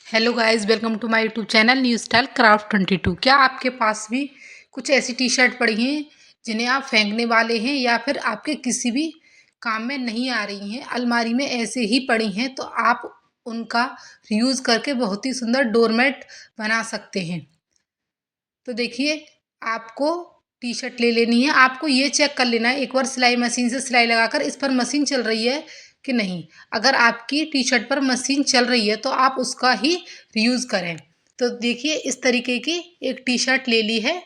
Hello guys, welcome to my YouTube channel new style craft 22। क्या आपके पास भी कुछ ऐसी टी शर्ट पड़ी हैं जिन्हें आप फेंकने वाले हैं या फिर आपके किसी भी काम में नहीं आ रही हैं, अलमारी में ऐसे ही पड़ी हैं, तो आप उनका यूज़ करके बहुत ही सुंदर डोरमेट बना सकते हैं। तो देखिए, आपको टी शर्ट ले लेनी है। आपको ये चेक कर लेना है एक बार सिलाई मशीन से सिलाई लगाकर इस पर मशीन चल रही है कि नहीं। अगर आपकी टी शर्ट पर मशीन चल रही है तो आप उसका ही रीयूज़ करें। तो देखिए, इस तरीके की एक टी शर्ट ले ली है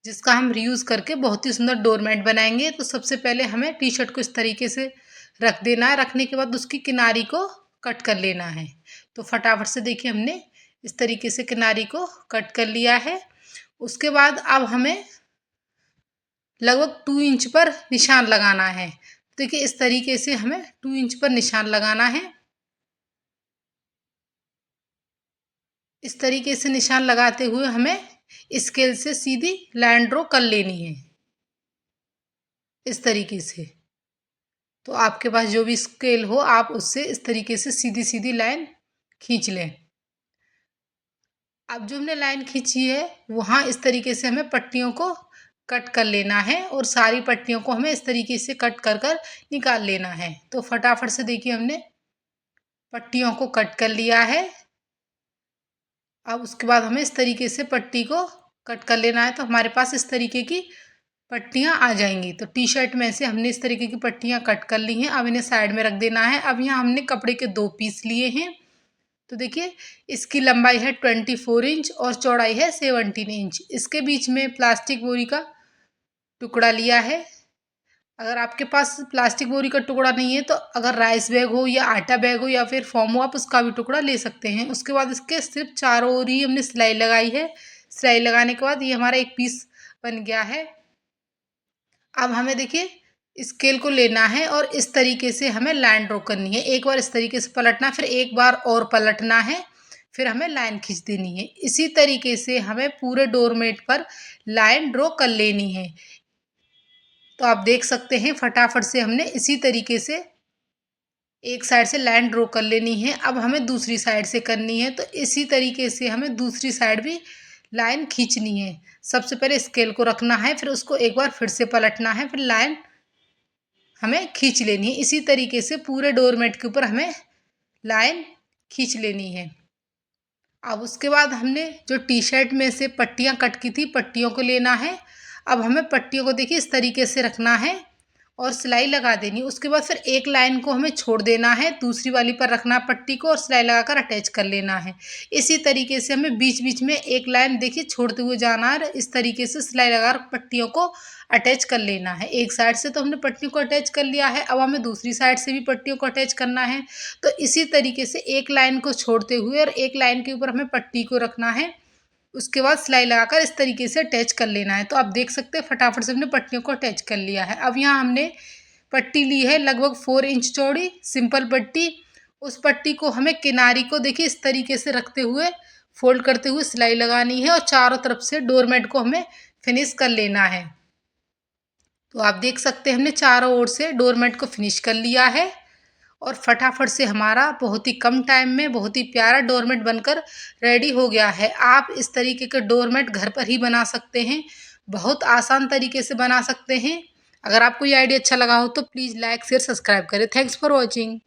जिसका हम रीयूज़ करके बहुत ही सुंदर डोरमेट बनाएंगे। तो सबसे पहले हमें टी शर्ट को इस तरीके से रख देना है। रखने के बाद उसकी किनारी को कट कर लेना है। तो फटाफट से देखिए, हमने इस तरीके से किनारी को कट कर लिया है। उसके बाद अब हमें लगभग 2 इंच पर निशान लगाना है। देखिए, इस तरीके से हमें 2 इंच पर निशान लगाना है। इस तरीके से निशान लगाते हुए हमें स्केल से सीधी लाइन ड्रॉ कर लेनी है, इस तरीके से। तो आपके पास जो भी स्केल हो आप उससे इस तरीके से सीधी सीधी लाइन खींच लें। अब जो हमने लाइन खींची है वहाँ इस तरीके से हमें पट्टियों को कट कर लेना है और सारी पट्टियों को हमें इस तरीके से कट कर कर निकाल लेना है। तो फटाफट से देखिए, हमने पट्टियों को कट कर लिया है। अब उसके बाद हमें इस तरीके से पट्टी को कट कर लेना है। तो हमारे पास इस तरीके की पट्टियाँ आ जाएंगी। तो टी शर्ट में से हमने इस तरीके की पट्टियाँ कट कर ली हैं। अब इन्हें साइड में रख देना है। अब यहाँ हमने कपड़े के 2 पीस लिए हैं। तो देखिए, इसकी लंबाई है 24 इंच और चौड़ाई है 17 इंच। इसके बीच में प्लास्टिक बोरी का टुकड़ा लिया है। अगर आपके पास प्लास्टिक बोरी का टुकड़ा नहीं है तो अगर राइस बैग हो या आटा बैग हो या फिर फॉर्म हो, आप उसका भी टुकड़ा ले सकते हैं। उसके बाद इसके सिर्फ चारों ओर ही हमने सिलाई लगाई है। सिलाई लगाने के बाद ये हमारा एक पीस बन गया है। अब हमें देखिए, स्केल को लेना है और इस तरीके से हमें लाइन ड्रॉ करनी है। एक बार इस तरीके से पलटना, फिर एक बार और पलटना है, फिर हमें लाइन खींच देनी है। इसी तरीके से हमें पूरे डोरमेट पर लाइन ड्रॉ कर लेनी है। तो आप देख सकते हैं, फटाफट से हमने इसी तरीके से एक साइड से लाइन ड्रॉ कर लेनी है। अब हमें दूसरी साइड से करनी है। तो इसी तरीके से हमें दूसरी साइड भी लाइन खींचनी है। सबसे पहले स्केल को रखना है, फिर उसको एक बार फिर से पलटना है, फिर लाइन हमें खींच लेनी है। इसी तरीके से पूरे डोरमेट के ऊपर हमें लाइन खींच लेनी है। अब उसके बाद हमने जो टी शर्ट में से पट्टियाँ कट की थी, पट्टियों को लेना है। अब हमें पट्टियों को देखिए इस तरीके से रखना है और सिलाई लगा देनी। उसके बाद फिर एक लाइन को हमें छोड़ देना है, दूसरी वाली पर रखना पट्टी को और सिलाई लगाकर अटैच कर लेना है। इसी तरीके से हमें बीच बीच में एक लाइन देखिए छोड़ते हुए जाना है। इस तरीके से सिलाई लगाकर पट्टियों को अटैच कर लेना है। एक साइड से तो हमने पट्टियों को अटैच कर लिया है, अब हमें दूसरी साइड से भी पट्टियों को अटैच करना है। तो इसी तरीके से एक लाइन को छोड़ते हुए और एक लाइन के ऊपर हमें पट्टी को रखना है। उसके बाद सिलाई लगाकर इस तरीके से अटैच कर लेना है। तो आप देख सकते हैं, फटाफट से हमने पट्टियों को अटैच कर लिया है। अब यहाँ हमने पट्टी ली है लगभग 4 इंच चौड़ी सिंपल पट्टी। उस पट्टी को हमें किनारी को देखिए इस तरीके से रखते हुए फोल्ड करते हुए सिलाई लगानी है और चारों तरफ से डोरमेट को हमें फिनिश कर लेना है। तो आप देख सकते हैं, हमने चारों ओर से डोरमेट को फिनिश कर लिया है और फटाफट से हमारा बहुत ही कम टाइम में बहुत ही प्यारा डोरमेट बनकर रेडी हो गया है। आप इस तरीके के डोरमेट घर पर ही बना सकते हैं, बहुत आसान तरीके से बना सकते हैं। अगर आपको ये आइडिया अच्छा लगा हो तो प्लीज़ लाइक शेयर सब्सक्राइब करें। Thanks for watching.